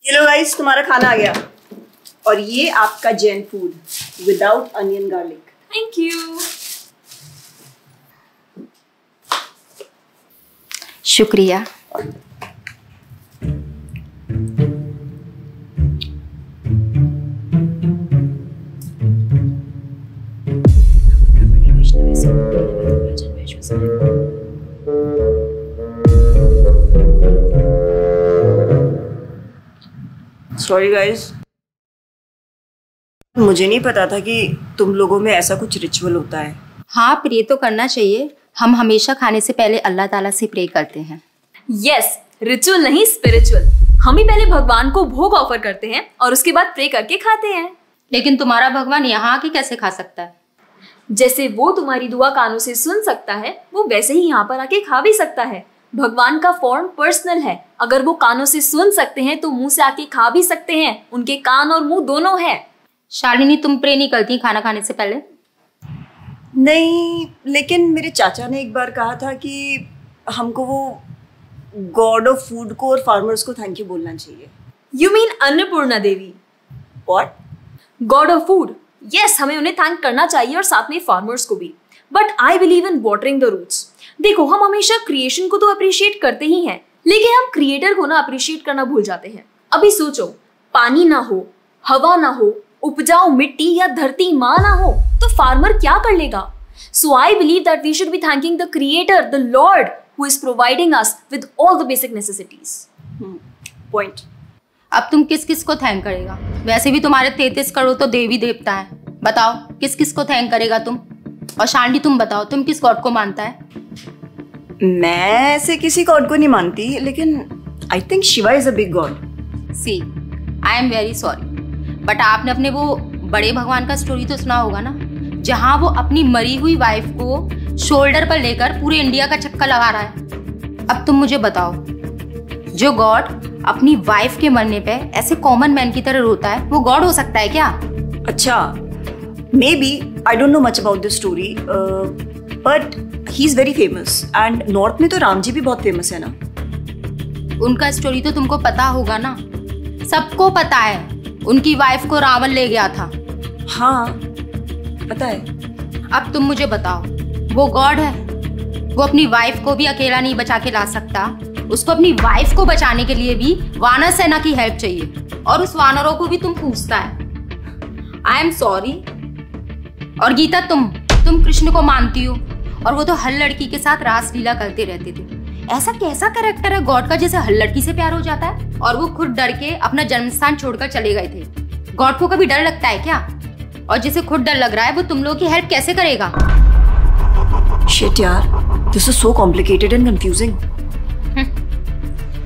ये लो गाइस, तुम्हारा खाना आ गया। और ये आपका Jain food without onion garlic. Thank you. शुक्रिया। सॉरी गाइस, मुझे नहीं पता था कि तुम लोगों में ऐसा कुछ रिचुअल होता है। हाँ, प्रे तो करना चाहिए। हम हमेशा खाने से पहले अल्लाह ताला से प्रे करते हैं। यस, रिचुअल नहीं स्पिरिचुअल। हम ही पहले भगवान को भोग ऑफर करते हैं और उसके बाद प्रे करके खाते हैं। लेकिन तुम्हारा भगवान यहाँ आके कैसे खा सकता है? जैसे वो तुम्हारी दुआ कानों से सुन सकता है, वो वैसे ही यहाँ पर आके खा भी सकता है। भगवान का फॉर्म पर्सनल है। अगर वो कानों से सुन सकते हैं तो मुंह से आके खा भी सकते हैं। उनके कान और मुंह दोनों है। शालिनी, तुम प्रे नहीं करती खाना खाने से पहले? नहीं, लेकिन मेरे चाचा ने एक बार कहा था कि हमको वो गॉड ऑफ फूड को और फार्मर्स को थैंक यू बोलना चाहिए। You mean Annapurna Devi? What? God of food. Yes, हमें उन्हें थैंक करना चाहिए और साथ में फार्मर्स को भी। But I believe in watering the roots. देखो, हम हमेशा क्रिएशन को तो अप्रिशिएट करते ही हैं, लेकिन हम क्रिएटर को ना अप्रिशिएट करना भूल जाते हैं। अभी सोचो, पानी ना हो, हवा ना हो, उपजाऊ मिट्टी या धरती माँ ना हो तो फार्मर क्या कर लेगा? So I believe that we should be thanking the creator, the lord who is providing us with all the basic necessities. Point. अब तुम किस किस को थैंक करेगा? वैसे भी तुम्हारे 33 करोड़ तो देवी देवता है। बताओ किस किस को थैंक करेगा तुम? और शालिनी, तुम बताओ, तुम किस गॉड को मानता है? मैं ऐसे किसी गॉड को नहीं मानती, लेकिन I think Shiva is a big god. See, I am very sorry, but आपने अपने वो बड़े भगवान का स्टोरी तो सुना होगा ना, जहाँ वो अपनी मरी हुई वाइफ को शोल्डर पर लेकर पूरे इंडिया का चक्कर लगा रहा है। अब तुम मुझे बताओ, जो गॉड अपनी वाइफ के मरने पे ऐसे कॉमन मैन की तरह रोता है, वो गॉड हो सकता है क्या? अच्छा, may be, I don't know much about this story, but he is very famous. And north में तो राम जी भी बहुत फेमस है ना। उनका स्टोरी तो तुमको पता होगा ना, सबको पता है। उनकी वाइफ को रावण ले गया था। हाँ, पता है। अब तुम मुझे बताओ, वो गॉड है? वो अपनी वाइफ को भी अकेला नहीं बचा के ला सकता। उसको अपनी वाइफ को बचाने के लिए भी वानर सेना की हेल्प चाहिए, और उस वानरों को भी तुम पूछता है। I am sorry. और गीता, तुम कृष्ण को मानती हो, और वो तो हर लड़की के साथ रासलीला करते रहते थे। ऐसा कैसा कैरेक्टर है गॉड का जैसे हर लड़की से प्यार हो जाता है? और वो खुद डर के अपना जन्मस्थान छोड़कर चले गए थे। गॉड को कभी डर लगता है क्या? और जिसे खुद डर लग रहा है वो तुम लोगों की हेल्प कैसे करेगा? शिट यार, this is so complicated and confusing.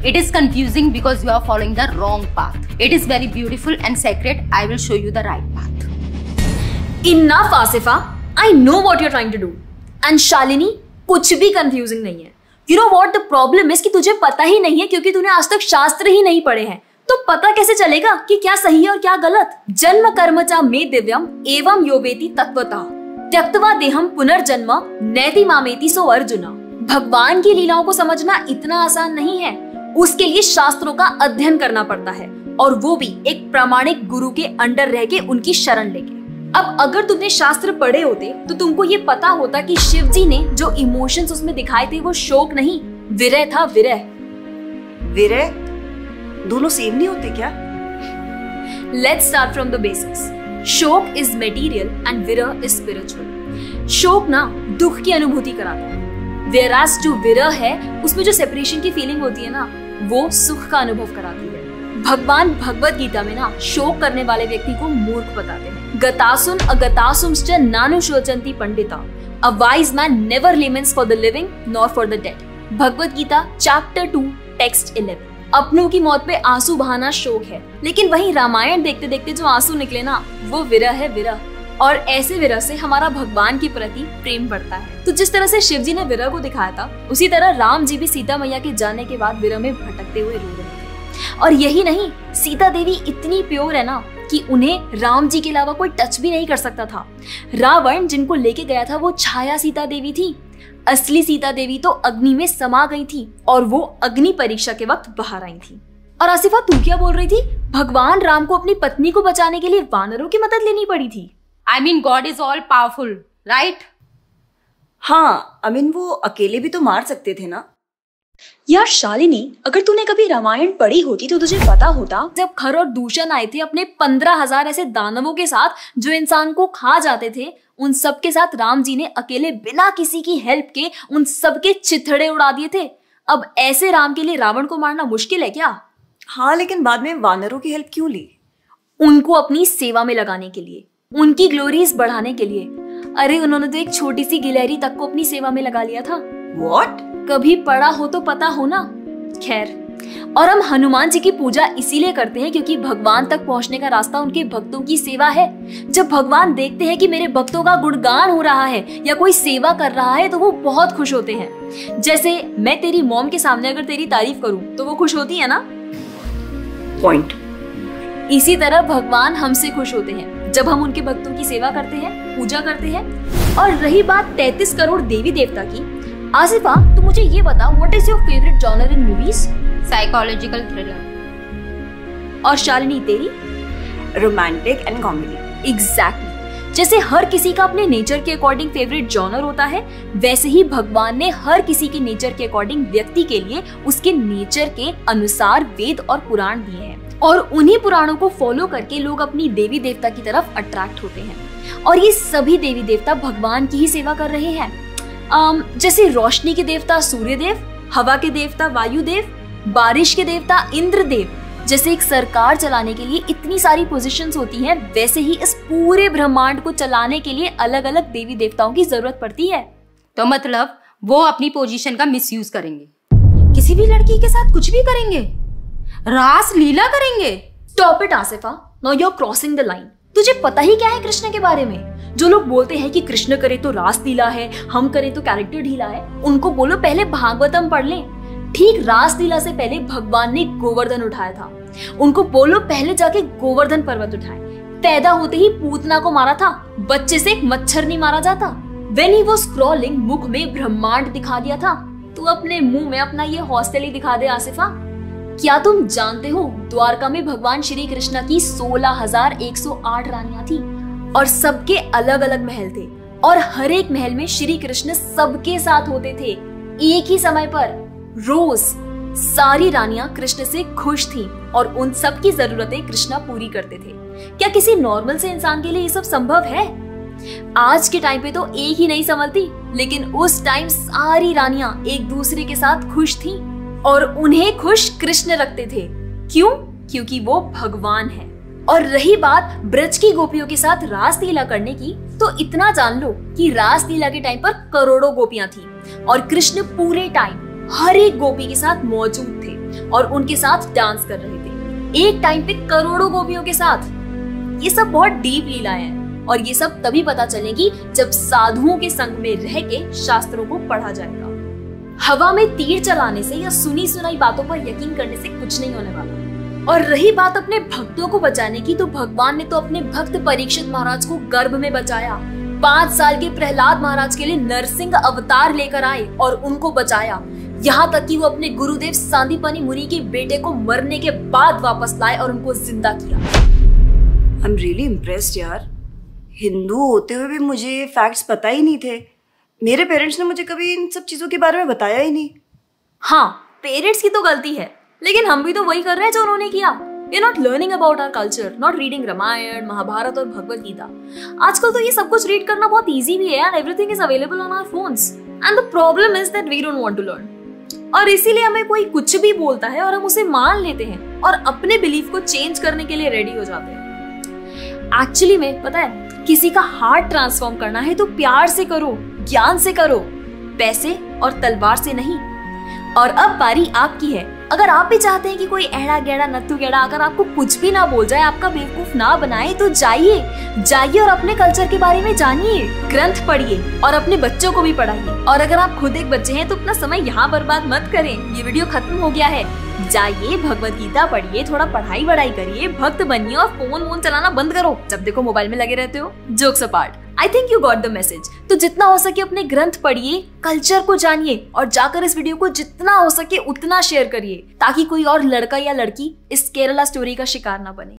It is confusing because you are following the wrong path. It is very beautiful and sacred. I will show you the right path. Enough, Asifa. I know what you're trying to do. And Shalini, कुछ भी confusing नहीं है। You know what the problem is कि तुझे पता ही नहीं है, क्योंकि तूने आज तक शास्त्र ही नहीं पढ़े हैं। तो पता कैसे चलेगा कि क्या सही है और क्या गलत? जन्म कर्म चा मे दिव्यम एवं योवेति तत्वतः त्यक्त्वा देहम पुनर्जन्म नैति मामेति सो अर्जुना। भगवान की लीलाओं को समझना इतना आसान नहीं है। उसके लिए शास्त्रों का अध्ययन करना पड़ता है, और वो भी एक प्रामाणिक गुरु के अंडर रह के उनकी शरण लेके। अब अगर तुमने शास्त्र पढ़े होते तो तुमको ये पता होता कि शिव जी ने जो इमोशंस उसमें दिखाए थे वो शोक नहीं, विरह था। विरह विरह दोनों सेम नहीं होते क्या? Let's start from the basics. शोक इज मटेरियल एंड विरह इज स्पिरिचुअल। शोक ना दुख की अनुभूति कराता है, वेरास जो विरह है उसमें जो सेपरेशन की फीलिंग होती है ना, वो सुख का अनुभव कराती है। भगवान भगवत गीता में ना शोक करने वाले व्यक्ति को मूर्ख बताते हैं। गतासुन अगतासुंश्च नानुशोचन्ति Pandita. A wise man never laments for the living nor for the dead. Bhagavad Gita chapter 2 text 11। अपनों की मौत पे आंसू बहाना शोक है, लेकिन वहीं रामायण देखते देखते जो आंसू निकले ना, वो विरह है, विरह। और ऐसे विरह से हमारा भगवान के प्रति प्रेम बढ़ता है। तो जिस तरह से शिव जी ने विरह को दिखाया था, उसी तरह राम जी भी सीता मैया के जाने के बाद विरह में भटकते हुए रो रहे थे। और यही नहीं, सीता देवी इतनी प्योर है ना कि उन्हें राम जी के अलावा कोई टच भी नहीं कर सकता था। रावण जिनको लेके गया था वो छाया सीता देवी थी। असली सीता देवी तो अग्नि में समा गई थी, और वो अग्नि परीक्षा के वक्त बाहर आई थी। और आसिफा तू क्या बोल रही थी? भगवान राम को अपनी पत्नी को बचाने के लिए वानरों की मदद लेनी पड़ी थी। I mean God is all powerful, right? हाँ, I mean वो अकेले भी तो मार सकते थे ना। यार शालिनी, अगर तूने कभी रामायण पढ़ी होती तो तुझे पता होता जब खर और दूषण आए थे अपने 15,000 ऐसे दानवों के साथ जो इंसान को खा जाते थे, उन सब के साथ राम जी ने अकेले बिना किसी की हेल्प के उन सब के चिथड़े उड़ा दिए थे। अब ऐसे राम के लिए रावण को मारना मुश्किल है क्या? हाँ, लेकिन बाद में वानरों की हेल्प क्यों ली? उनको अपनी सेवा में लगाने के लिए, उनकी ग्लोरीज बढ़ाने के लिए। अरे उन्होंने तो एक छोटी सी गिलहरी तक को अपनी सेवा में लगा लिया था। What? कभी पढ़ा हो तो पता हो ना। खैर, और हम हनुमान जी की पूजा इसीलिए करते हैं क्योंकि भगवान तक पहुंचने का रास्ता उनके भक्तों की सेवा है। जब भगवान देखते हैं कि मेरे भक्तों का गुणगान हो रहा है या कोई सेवा कर रहा है तो वो बहुत खुश होते हैं। जैसे मैं तेरी मॉम के सामने अगर तेरी तारीफ करूं तो वो खुश होती है ना। पॉइंट। इसी तरह भगवान हमसे खुश होते हैं जब हम उनके भक्तों की सेवा करते हैं, पूजा करते हैं। और रही बात 33 करोड़ देवी देवता की, आसिफा तू मुझे ये बता, what is your favourite genre in movies? Psychological thriller. और शालिनी तेरी? Romantic and comedy. एग्जैक्टली। जैसे हर किसी का अपने नेचर के अकॉर्डिंग फेवरेट जॉनर होता है, वैसे ही भगवान ने हर किसी के नेचर के अकॉर्डिंग व्यक्ति के लिए उसके नेचर के अनुसार वेद और पुराण दिए हैं। और उन्हीं पुराणों को फॉलो करके लोग अपनी देवी देवता की तरफ अट्रैक्ट होते हैं। और ये सभी देवी देवता भगवान की ही सेवा कर रहे हैं। जैसे रोशनी के देवता सूर्यदेव, हवा के देवता वायुदेव, बारिश के देवता इंद्रदेव। जैसे एक सरकार चलाने के लिए इतनी सारी पोजीशंस होती हैं, वैसे ही इस पूरे ब्रह्मांड को चलाने के लिए अलग अलग देवी देवताओं की जरूरत पड़ती है। तो मतलब वो अपनी पोजीशन का मिसयूज करेंगे, किसी भी लड़की के साथ कुछ भी करेंगे, रास लीला करेंगे। Stop it Asifa, now you are crossing the line. तुझे पता ही क्या है कृष्ण के बारे में? जो लोग बोलते हैं कि कृष्ण करे तो रास लीला है, हम करे तो कैरेक्टर ढीला है, उनको बोलो पहले भागवतम पढ़ लें। ठीक रास लीला से पहले भगवान ने गोवर्धन उठाया था। उनको बोलो पहले जाके गोवर्धन पर्वत उठाए। पैदा होते ही पूतना को मारा था, बच्चे से एक मच्छर नहीं मारा जाता। When he was crawling, मुख में ब्रह्मांड दिखा दिया था। तू अपने मुंह में अपना ये हॉस्टल ही दिखा दे आसिफा। क्या तुम जानते हो द्वारका में भगवान श्री कृष्ण की 16,108 रानियां थी और सबके अलग अलग महल थे और हर एक महल में श्री कृष्ण सबके साथ होते थे एक ही समय पर। रोज सारी रानियां कृष्ण से खुश थीं और उन सब की जरूरतें कृष्णा पूरी करते थे। क्या किसी नॉर्मल से इंसान के लिए ये सब संभव है? आज के टाइम पे तो एक ही नहीं संभलती, लेकिन उस टाइम सारी रानियां एक दूसरे के साथ खुश थीं और उन्हें खुश कृष्ण रखते थे। क्यों? क्योंकि वो भगवान है। और रही बात ब्रज की गोपियों के साथ रास लीला करने की, तो इतना जान लो कि रास लीला के टाइम पर करोड़ों गोपियां थी और कृष्ण पूरे टाइम हर एक गोपी के साथ मौजूद थे और उनके साथ डांस कर रहे थे एक टाइम पे करोड़ों गोपियों के साथ। ये सब बहुत डीप लीलाएं हैं और ये सब तभी पता चलेगी जब साधुओं के संग में रह के शास्त्रों को पढ़ा जाएगा। हवा में तीर चलाने से या सुनी सुनाई बातों पर यकीन करने से कुछ नहीं होने वाला। और रही बात अपने भक्तों को बचाने की, तो भगवान ने तो अपने भक्त परीक्षित महाराज को गर्भ में बचाया। 5 साल के प्रहलाद महाराज के लिए नरसिंह अवतार लेकर आए और उनको बचाया। यहाँ तक कि वो अपने गुरुदेव सांदीपनी मुनि के बेटे को मरने के बाद वापस लाए और उनको जिंदा किया। आई एम रियली इम्प्रेस्ड यार। हिंदू होते हुए भी मुझे फैक्ट्स पता ही नहीं थे। मेरे पेरेंट्स ने मुझे कभी इन सब चीजों के बारे में बताया ही नहीं। हाँ, पेरेंट्स की तो गलती है, लेकिन हम भी तो वही कर रहे हैं जो उन्होंने किया। We are not learning about our culture, not reading Ramayan, Mahabharat और भगवत गीता। आजकल तो ये सब कुछ रीड करना बहुत इजी भी है and everything is available on our phones. And the problem is that we don't want to learn. और इसीलिए हमें कोई कुछ भी बोलता है और हम उसे मान लेते हैं और अपने बिलीफ को चेंज करने के लिए रेडी हो जाते हैं। एक्चुअली में पता है, किसी का हार्ट ट्रांसफॉर्म करना है तो प्यार से करो, ज्ञान से करो, पैसे और तलवार से नहीं। और अब बारी आपकी है। अगर आप भी चाहते हैं कि कोई एड़ा गेड़ा नत्थु गेड़ा अगर आपको कुछ भी ना बोल जाए, आपका बेवकूफ ना बनाए, तो जाइए और अपने कल्चर के बारे में जानिए, ग्रंथ पढ़िए और अपने बच्चों को भी पढ़ाइए। और अगर आप खुद एक बच्चे हैं तो अपना समय यहाँ बर्बाद मत करें। ये वीडियो खत्म हो गया है, जाइए भगवत गीता पढ़िए, थोड़ा पढ़ाई वढ़ाई करिए, भक्त बनिए और फोन चलाना बंद करो। जब देखो मोबाइल में लगे रहते हो। Jokes apart. I think you got the message. तो जितना हो सके अपने ग्रंथ पढ़िए, कल्चर को जानिए और जाकर इस वीडियो को जितना हो सके उतना शेयर करिए ताकि कोई और लड़का या लड़की इस केरला स्टोरी का शिकार ना बने।